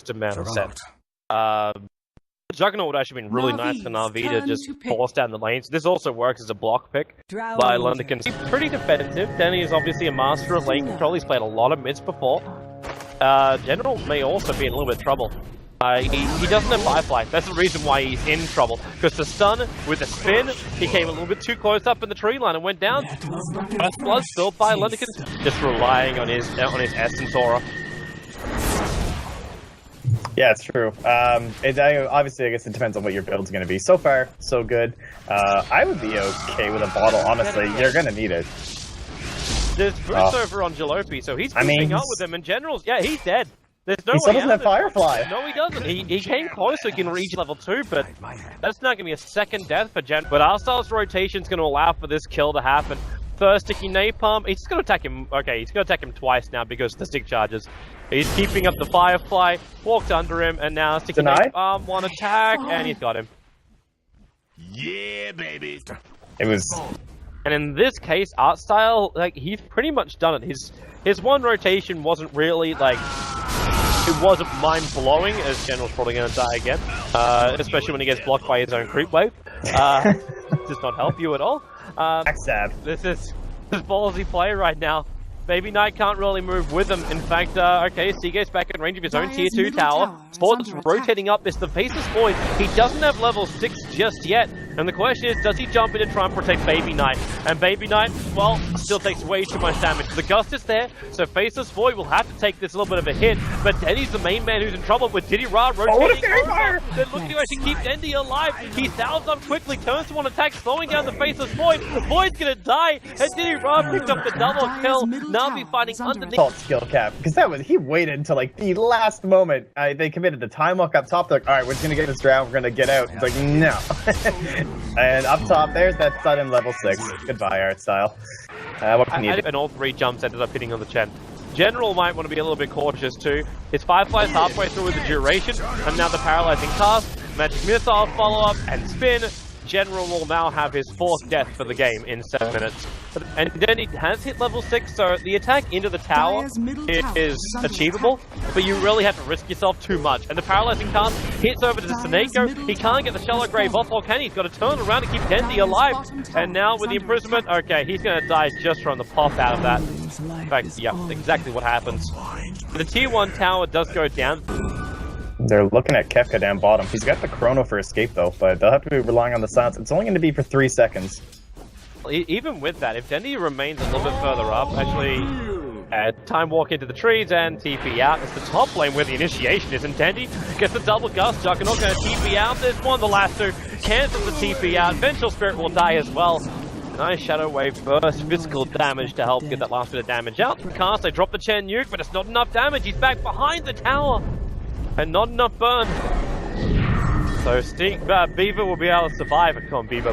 amount of sense. Juggernaut would actually been really nice for Na'Vi to just force down the lanes. This also works as a block pick by London. He's pretty defensive. Danny is obviously a master of lane control. He's played a lot of mids before. General may also be in a little bit of trouble. He doesn't have Firefly. That's the reason why he's in trouble. Because the stun with the spin, he came a little bit too close up in the tree line and went down. First blood spilled by London, just relying on his Essence Aura. Yeah, it's true. Obviously, I guess it depends on what your build's going to be. So far, so good. I would be okay with a bottle, honestly. You're going to need it. There's boost over on Jalopy, so he's keeping up with him. In general, yeah, he's dead. There's no he still doesn't have Firefly. No, he doesn't. He came close so he can reach level 2, but that's not going to be a second death for Gen. But Arstyle's rotation's going to allow for this kill to happen. First, sticky napalm. He's just going to attack him. Okay, he's going to attack him twice now because of the stick charges. He's keeping up the Firefly, walked under him, and now sticky napalm, one attack, and he's got him. Yeah, baby. It was. And in this case, Artstyle, like, he's pretty much done it. His one rotation wasn't really, like, it wasn't mind-blowing, as General's probably going to die again. Especially when he gets blocked by his own creep wave. Does not help you at all. This is ballsy play right now. Baby Knight can't really move with him. In fact, okay, Seagate's back in range of his own tier 2 tower. Sport's rotating up. It's the Faceless Void. He doesn't have level 6 just yet. And the question is, does he jump in and try and protect Baby Knight? And Baby Knight, well, still takes way too much damage. The Gust is there, so Faceless Void will have to take this little bit of a hit. But Dendy's the main man who's in trouble with Diddy Ra rotating over. They're looking to actually keep Dendy alive. He sounds up quickly, turns to one attack, slowing down the Faceless Void. The Void's gonna die, and Diddy Ra picked up the double kill. Na'Vi fighting underneath. Skill cap, because he waited until like the last moment. They committed the time walk up top. They're like, all right, we're just gonna get this round. We're gonna get out. It's like, no. And up top, there's that sudden level 6. Goodbye, Artstyle. What can you do? And all 3 jumps ended up hitting on the Chen. General might want to be a little bit cautious too. His Firefly's halfway through with the duration, and now the paralyzing cast, magic missile follow-up, and spin. General will now have his 4th death for the game in 7 minutes. And then he has hit level 6, so the attack into the tower is achievable, but you really have to risk yourself too much. And the paralyzing cast hits over to the Seneko. He can't get the Shallow Grave off, or can he? He's got to turn around to keep Dendy alive. And now with the imprisonment, okay, he's going to die just from the pop out of that. In fact, yeah, exactly what happens. The tier 1 tower does go down. They're looking at Kefka down bottom. He's got the chrono for escape though, but they'll have to be relying on the silence. It's only going to be for 3 seconds. Even with that, if Dendy remains a little bit further up, actually, time walk into the trees and TP out. It's the top lane where the initiation is, and Dendy gets the double gust. Juggernaut going to TP out. There's one of the last 2. Cancels the TP out. Vengeful Spirit will die as well. Nice Shadow Wave burst, physical damage to help get that last bit of damage out. Cast, they drop the Chen nuke, but it's not enough damage. He's back behind the tower. And not enough burn. So Beaver will be able to survive. Come on, Beaver.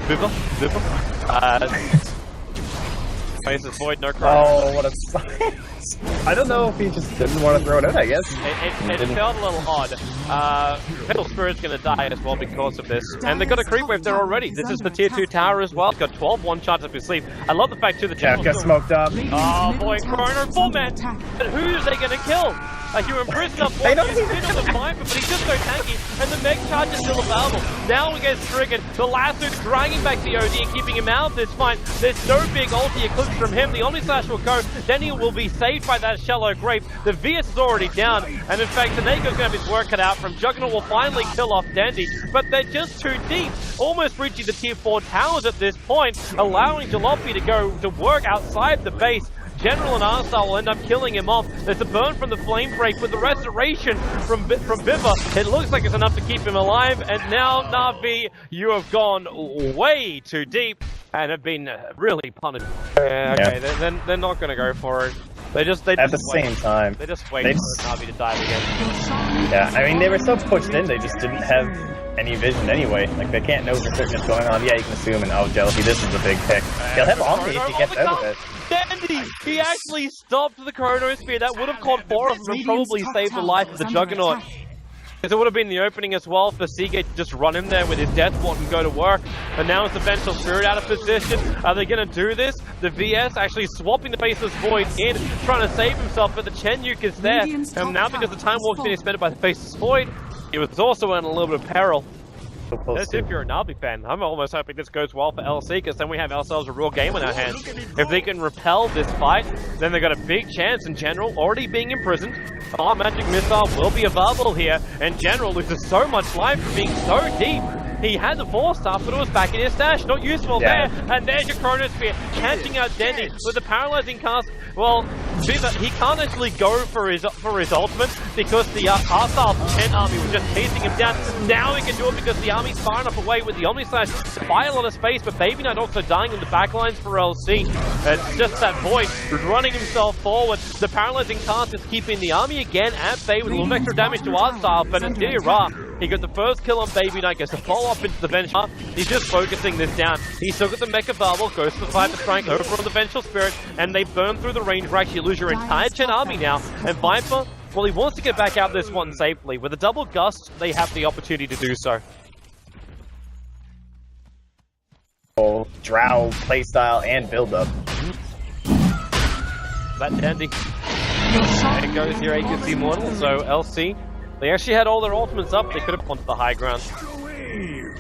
Faceless Void, no chrono. Oh, what a science. I don't know if he just didn't want to throw it out, I guess. It felt a little odd. Metal Spirit's going to die as well because of this. And they've got a creep wave there already. This is the tier 2 tower as well. It's got 12 one-shots up his sleeve. I love the fact too the Jeff got smoked up. Oh boy, Chrono, full man. But who are they going to kill? You imprison up one, you spin on the Viper, but he's just so tanky, and the Meg charge is still available. Now he gets triggered, the last dude's dragging back the OD and keeping him out this fight. There's no big ulti eclipse from him, the Omni Slash will go, then he will be saved by that Shallow Grave. The VS is already down, and in fact, Seneko's going to have his work cut out from Juggernaut will finally kill off Dandy, but they're just too deep, almost reaching the tier 4 towers at this point, allowing Jalopy to go to work outside the base. General and Arstyle will end up killing him off. There's a burn from the Flame Break with the restoration from Biva. It looks like it's enough to keep him alive. And now, Na'Vi, you have gone way too deep and have been really punished. Okay, they're not going to go for it. They just at the same time. They just wait for Na'Vi to dive again. Yeah, I mean, they were so pushed in, they just didn't have any vision anyway. Like, they can't know for certain what's going on. Yeah, you can assume, and oh, Jealousy, this is a big pick. He'll have Omni if he gets out of it. Dandy! He actually stopped the Chrono Spear. That would have caught 4 of them and probably saved the life of the Juggernaut. It would have been the opening as well for Seagate to just run in there with his Death Ward and go to work. But now is the Vengeful Spirit out of position. Are they going to do this? The VS actually swapping the Faceless Void in, trying to save himself, but the Chen Nuke is there. And now because the Time Warp's being expended by the Faceless Void, he was also in a little bit of peril. That's if you're a Navi fan. I'm almost hoping this goes well for LC, because then we have ourselves a real game in our hands. If they can repel this fight, then they've got a big chance in General already being imprisoned. Our Magic Missile will be available here, and General loses so much life for being so deep. He had the 4-star, but it was back in his stash. Not useful there. And there's your Chronosphere, catching out Dendy with the paralyzing cast. Well, he can't actually go for his ultimate because the Arthal 10 army was just chasing him down. Now he can do it because the army's far enough away with the Omni Slash to buy a lot of space, but Baby Knight also dying in the backlines for LC. It's just that Void running himself forward. The paralyzing cast is keeping the army again at bay with a little extra damage to Arthal, but it's Ra. He got the first kill on Baby Knight, gets a follow-up into the Vengeful. He's just focusing this down. He still got the Mecha Bubble, goes to the Viper Strike over on the Vengeful Spirit, and they burn through the range rack. You lose your entire Chen army now. And Viper, well, he wants to get back out this one safely. With a double gust, they have the opportunity to do so. Drow playstyle and build-up. That dandy. There goes your Aegis Immortal, so LC. They actually had all their ultimates up, they could have gone to the high ground.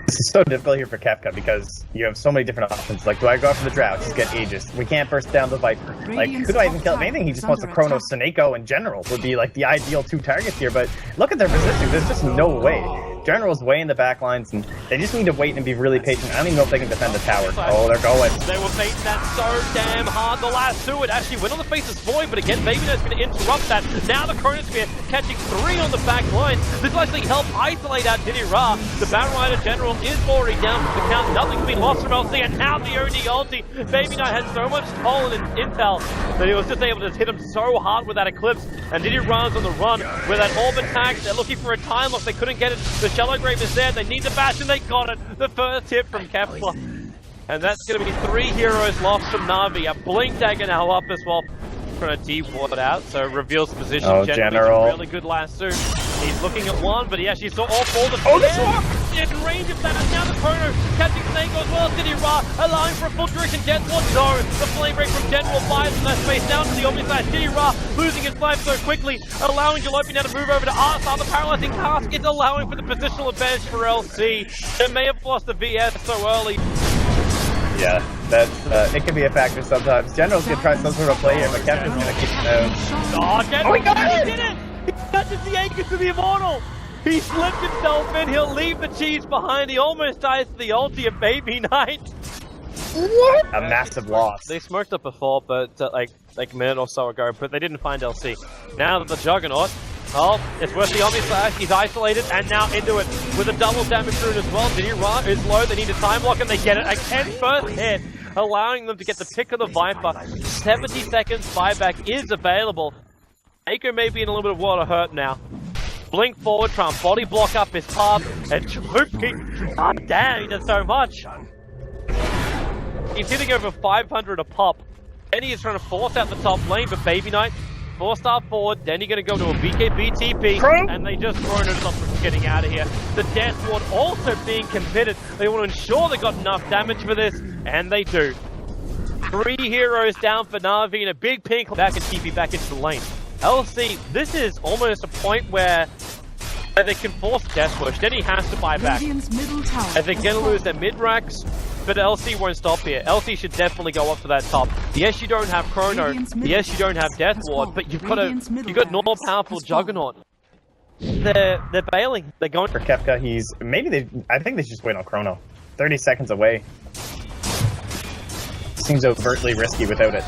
This is so difficult here for Kefka because you have so many different options. Like, do I go for the Drow, just get Aegis? We can't burst down the Viper. Like, who do I even kill? If anything, he just wants to Chrono Seneko in general would be like the ideal 2 targets here, but look at their position, there's just no way. General's way in the back lines, and they just need to wait and be really patient. I don't even know if they can defend the tower. Oh, they're going. They were baiting that so damn hard. The last 2, it actually went on the Faceless Void, but again, Baby Knight's going to interrupt that. Now the Chronosphere catching 3 on the back line. This will actually help isolate out Diddy Ra. The Battle Rider General is already down for the count. Nothing's been lost from LC, and now the OD ulti. Baby Knight had so much toll in intel that he was just able to hit him so hard with that Eclipse. And Diddy Ra's on the run with that Orb attack. They're looking for a time lock. They couldn't get it. The Shallow Grave is there. They need the bash, and they got it. The first hit from Kefla. And that's going to be 3 heroes lost from Na'Vi. A Blink Dagger now up as well. Trying to T-ward it out, so reveals position. Oh, General. Really good last 2. He's looking at 1, but he actually saw all 4 of Oh, this one! In range of that, and now the Chrono catching Snake as well. Diddy Ra allowing for a full duration Death Ward. No, the flame break from General buys in that space down to the Omni Slash. Diddy Ra losing his life so quickly, allowing Jalopy now to move over to Arthal. The paralyzing cast is allowing for the positional advantage for LC. They may have lost the VS so early. Yeah, that's it can be a factor sometimes. General's gonna try some sort of play here, but Kefka's gonna keep it out. Oh, General, he got it! He did it! He touches the Aegis to the Immortal! He slipped himself in, he'll leave the cheese behind, he almost dies to the ulti of Baby Knight. What? A massive loss. They smoked up before, but like a minute or so ago, but they didn't find LC. Now that the Juggernaut, oh, it's worth the Omni Slash, he's isolated, and now into it with a double damage rune as well. Diddy Ra is low, they need a time lock, and they get it again, first hit, allowing them to get the pick of the Viper. 70 seconds buyback is available. Aiko may be in a little bit of water hurt now. Blink forward, try and body block up his path, and Choopy, god damn, he does so much. He's hitting over 500 a pop. Denny is trying to force out the top lane, but Baby Knight, 4-star forward, Denny gonna go to a BKB TP, and they just thrown it up for getting out of here. The Death Ward also being committed. They want to ensure they got enough damage for this, and they do. 3 heroes down for Na'Vi, and a big pink back and TP back into the lane. LC, this is almost a point where they can force Death Push. Denny has to buy back. And they're gonna lose their mid-racks, but LC won't stop here. LC should definitely go up to that top. Yes, you don't have Chrono. Yes, you don't have Death Ward, but you've got more powerful Juggernaut. They're bailing. They're going for Kefka. I think they should just wait on Chrono. 30 seconds away. Seems overtly risky without it.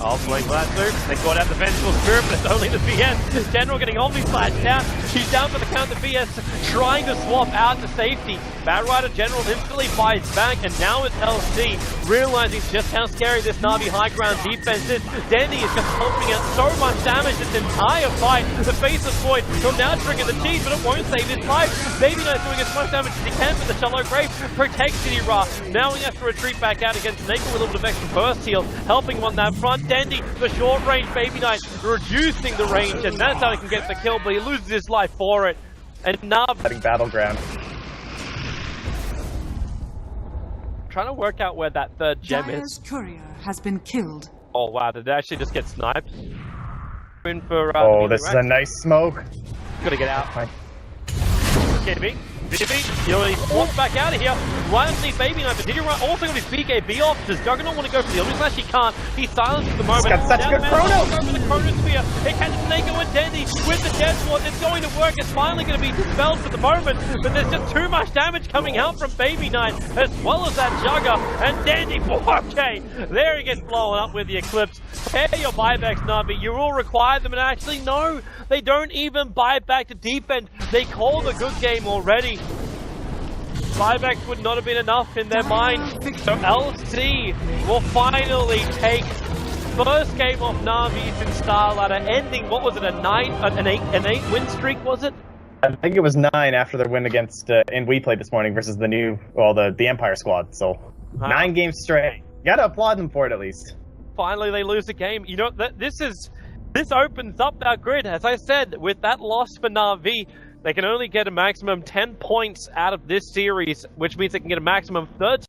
Oh, Blink Blaster. They got out the Vengeful Spirit, but it's only the VS. General getting Omni Slash down. He's down for the count. The VS trying to swap out to safety. Battle Rider General instantly fights back, and now it's LC realizing just how scary this Na'Vi high ground defense is. Dendy is just pumping out so much damage this entire fight. The Faceless Void will now trigger the cheese, but it won't save his life. Baby Knight's doing as much damage as he can, but the Shallow Grave protects Diddy Ra. Now he has to retreat back out against Snake with a little bit of extra burst heal, helping on that front. Dendy, the short range Baby Knight, reducing the range, and that's how he can get the kill, but he loses his life for it. And Navi Battleground. trying to work out where that third gem is. Courier has been killed. Oh wow, did they actually just get sniped? In for, Oh, this is a nice smoke. Gotta get out. KB, you know, he walks back out of here. Why doesn't he Baby Knife? But did he also got his BKB off? Does Juggernaut want to go for the Elder Slash? He can't. He's silenced at the moment. He's got such good chrono. Go for the Chronosphere. It catches Snako and Dandy with the Death Sword. It's going to work. It's finally going to be dispelled for the moment. But there's just too much damage coming out from Baby Knight, as well as that Jugger. And Dandy, okay. There he gets blown up with the Eclipse. Prepare your buybacks, Navi. You will require them. And actually, no. They don't even buy back to defend. They called a good game already. Buybacks would not have been enough in their mind. So LC will finally take first game off Navi's in Star Ladder, ending, what was it, an eight win streak, was it? I think it was 9 after their win against, and we played this morning versus the new, well, the Empire squad. So 9 games straight. You gotta applaud them for it at least. Finally, they lose a game. You know, this opens up our grid. As I said, with that loss for Na'Vi, they can only get a maximum 10 points out of this series, which means they can get a maximum 13